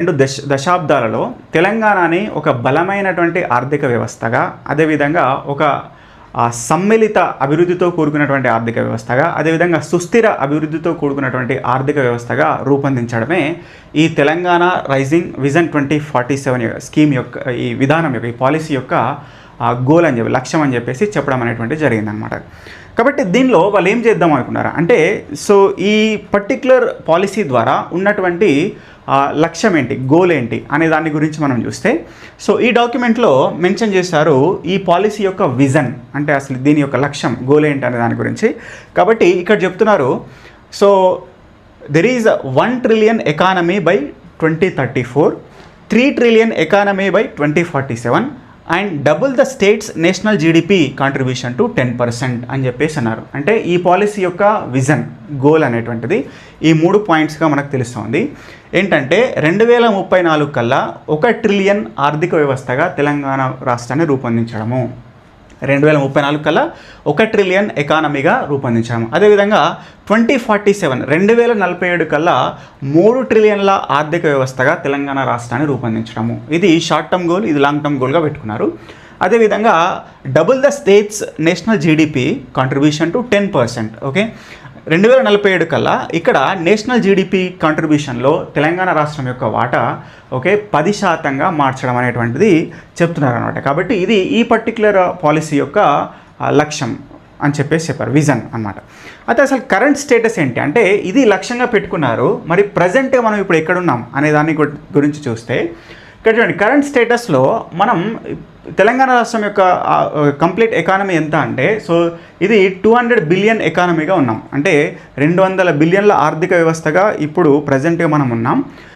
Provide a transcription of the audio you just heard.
2 దశాబ్దాలలో తెలంగాణని ఒక బలమైనటువంటి ఆర్థిక వ్యవస్థగా, అదేవిధంగా ఒక సమ్మిళిత అభివృద్ధితో కూడుకున్నటువంటి ఆర్థిక వ్యవస్థగా, అదేవిధంగా సుస్థిర అభివృద్ధితో కూడుకున్నటువంటి ఆర్థిక వ్యవస్థగా రూపొందించడమే ఈ తెలంగాణ రైజింగ్ విజన్ 2047 స్కీమ్ యొక్క ఈ విధానం యొక్క ఈ పాలసీ యొక్క గోల్ అని చెప్పి లక్ష్యం అని చెప్పేసి చెప్పడం అనేటువంటిది జరిగిందనమాట. కాబట్టి దీనిలో వాళ్ళు ఏం చేద్దాం అనుకున్నారా అంటే, సో ఈ పర్టిక్యులర్ పాలసీ ద్వారా ఉన్నటువంటి లక్ష్యం ఏంటి, గోల్ ఏంటి అనే దాని గురించి మనం చూస్తే, సో ఈ డాక్యుమెంట్లో మెన్షన్ చేశారు ఈ పాలసీ యొక్క విజన్ అంటే అసలు దీని యొక్క లక్ష్యం గోల్ ఏంటి అనే దాని గురించి. కాబట్టి ఇక్కడ చెప్తున్నారు, so there is 1 trillion economy by 2034, 3 trillion economy by 2047 and double the states national GDP contribution to 10% అని చెప్పేసి అన్నారు. అంటే ఈ పాలసీ యొక్క విజన్ గోల్ అనేటువంటిది ఈ 3 పాయింట్స్గా మనకు తెలుస్తుంది. ఏంటంటే 2034 కల్లా 1 trillion ఆర్థిక వ్యవస్థగా తెలంగాణ రాష్ట్రాన్ని రూపొందించడము, 2034 కల్లా 1 trillion ఎకానమీగా రూపొందించాము. అదేవిధంగా 2047 2047 కల్లా 3 trillion ఆర్థిక వ్యవస్థగా తెలంగాణ రాష్ట్రాన్ని రూపొందించడము. ఇది షార్ట్ టర్మ్ గోల్, ఇది లాంగ్ టర్మ్ గోల్గా పెట్టుకున్నారు. అదేవిధంగా double the states national GDP contribution to 10%. Okay, 2047 కల్లా ఇక్కడ నేషనల్ జీడిపి కాంట్రిబ్యూషన్లో తెలంగాణ రాష్ట్రం యొక్క వాటా 10% మార్చడం అనేటువంటిది చెప్తున్నారు అనమాట. కాబట్టి ఇది ఈ పర్టిక్యులర్ పాలసీ యొక్క లక్ష్యం అని చెప్పేసి చెప్పారు, విజన్ అన్నమాట. అయితే అసలు కరెంట్ స్టేటస్ ఏంటి అంటే, ఇది లక్ష్యంగా పెట్టుకున్నారు. మరి ప్రజెంట్ మనం ఇప్పుడు ఎక్కడున్నాం అనే దాని గురించి చూస్తే, ఇక్కడ చూడండి కరెంట్ స్టేటస్లో మనం తెలంగాణ రాష్ట్రం యొక్క కంప్లీట్ ఎకానమీ ఎంత అంటే, సో ఇది 200 బిలియన్ ఎకానమీగా ఉన్నాం. అంటే 200 బిలియన్ల ఆర్థిక వ్యవస్థగా ఇప్పుడు ప్రజెంట్గా మనం ఉన్నాం.